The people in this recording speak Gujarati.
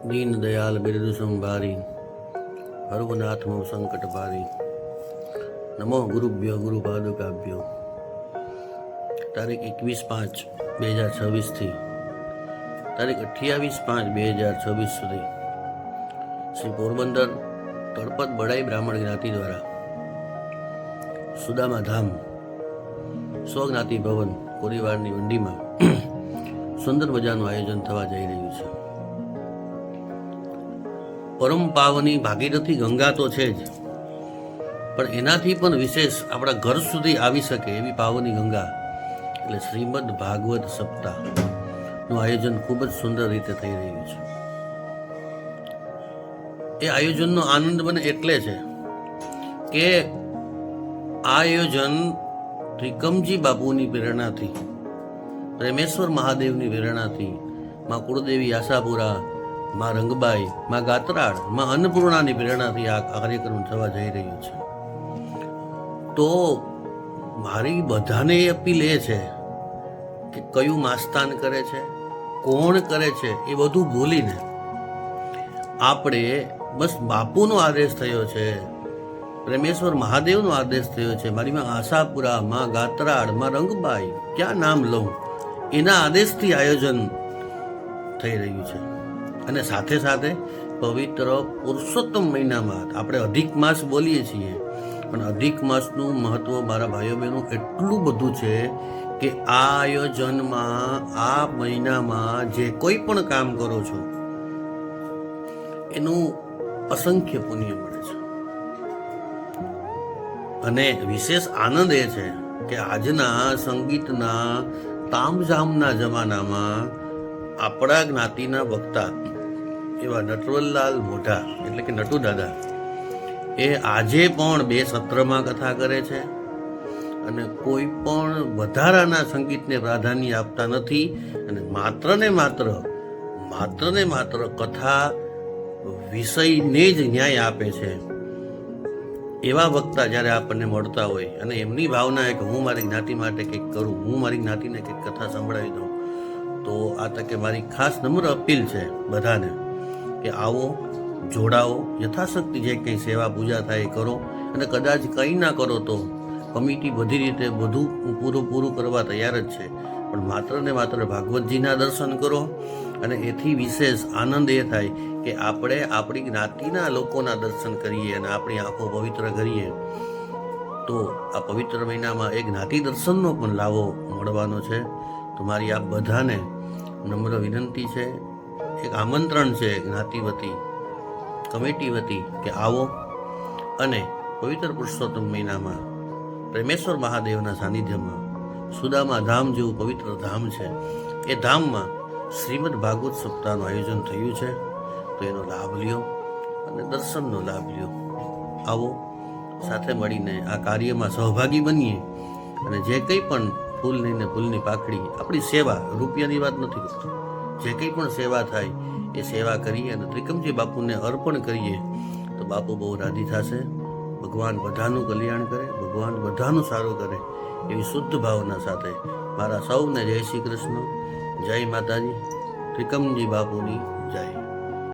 दीन दयाल बिरदु संभारी हरगुनाथ मो संकट भारी नमो गुरुभ्यो गुरु पादुकाभ्यो। तारीख 21/5/2026 थी तारीख 28/5/2026 सुधी श्री पोरबंदर तळपत बड़ाई ब्राह्मण ज्ञाति द्वारा सुदामा धाम स्वज्ञाति भवन कोरीवाड़नी वंडी में सुंदर मजाનું आयोजन थवा जई रह्યું છે। परम पावनी भागीरथी गंगा तो है ज, पण एनाथी पण विशेष आपड़ा घर सुधी आवी सके एवी पावनी गंगा એટલે શ્રીમદ ભાગવત સપ્તાહ નું આયોજન ખૂબ જ સુંદર રીતે થઈ રહ્યું છે। એ આયોજનનો આનંદ મને એટલે છે કે આ આયોજન ત્રિકમજી બાપુની પ્રેરણાથી, પ્રેમેશ્વર મહાદેવની પ્રેરણાથી, માં કુળદેવી આશાપુરા, માં રંગબાઈ, માં ગાત્રાળ, માં અન્નપૂર્ણાની પ્રેરણાથી આ કાર્યક્રમ થવા જઈ રહ્યો છે। તો મારી બધાને અપીલ એ છે કે કયું માસ્તાન કરે છે, કોણ કરે છે એ બધું ભૂલીને આપણે બસ બાપુનો આદેશ થયો છે, પ્રેમેશ્વર મહાદેવનો આદેશ થયો છે, મારી માં આશાપુરા, માં ગાત્રાળ, માં રંગબાઈ, ક્યાં નામ લઉં, એના આદેશથી આયોજન થઈ રહ્યું છે। અને સાથે સાથે પવિત્ર પુરુષોત્તમ મહિનામાં આપણે અધિક માસ બોલીએ છીએ, પણ અધિક માસનું મહત્વ મારા ભાઈઓ બહેનો એટલું બધું છે કે આ આયોજનમાં આ મહિનામાં જે કોઈ પણ કામ કરો છો એનું અસંખ્ય પુણ્ય મળે છે। અને વિશેષ આનંદ એ છે કે આજના સંગીતના તામઝામના જમાનામાં આપણા જ્ઞાતિના વક્તા એવા નટવરલાલ મોઢા એટલે કે નટુ દાદા એ આજે પણ 2 સત્રમાં કથા કરે છે અને કોઈ પણ વધારાના સંગીતને પ્રાધાન્ય આપતા નથી અને માત્ર ને માત્ર કથા વિષયને જ ન્યાય આપે છે। એવા વક્તા જ્યારે આપણને મળતા હોય અને એમની ભાવના કે હું મારી જ્ઞાતિ માટે કંઈક કરું, હું મારી જ્ઞાતિને કંઈક કથા સંભળાવી દઉં, તો આ તકે મારી ખાસ નમ્ર અપીલ છે બધાને કે આવો, જોડાઓ, યથાશક્તિ જે કંઈ સેવા પૂજા થાય એ કરો। અને કદાચ કંઈ ના કરો તો કમિટી બધી રીતે બધું પૂરું કરવા તૈયાર જ છે, પણ માત્ર ને માત્ર ભાગવતજીના દર્શન કરો। અને એથી વિશેષ આનંદ એ થાય કે આપણે આપણી જ્ઞાતિના લોકોના દર્શન કરીએ અને આપણી આંખો પવિત્ર કરીએ, તો આ પવિત્ર મહિનામાં એક જ્ઞાતિ દર્શનનો પણ લાવો મળવાનો છે। તો મારી આપ બધાને નમ્ર વિનંતી છે, એક આમંત્રણ છે જ્ઞાતિ વતી, કમિટી વતી કે આવો અને પવિત્ર પુરુષોત્તમ મહિનામાં પ્રેમેશ્વર મહાદેવના સાનિધ્યમાં સુદામા ધામ જેવું પવિત્ર ધામ છે, એ ધામમાં શ્રીમદ ભાગવત સપ્તાહનું આયોજન થયું છે। તો એનો લાભ લ્યો અને દર્શનનો લાભ લ્યો। આવો, સાથે મળીને આ કાર્યમાં સહભાગી બનીએ અને જે કંઈ પણ ફૂલ નહીં ને ફૂલની પાખડી આપણી સેવા, રૂપિયાની વાત નથી કરતો, જે કંઈ પણ સેવા થાય એ સેવા કરીએ અને ત્રિકમજી બાપુને અર્પણ કરીએ તો બાપુ બહુ રાજી થશે। ભગવાન બધાનું કલ્યાણ કરે, ભગવાન બધાનું સારું કરે એવી શુદ્ધ ભાવના સાથે મારા સૌને જય શ્રી કૃષ્ણ, જય માતાજી, ત્રિકમજી બાપુની જય।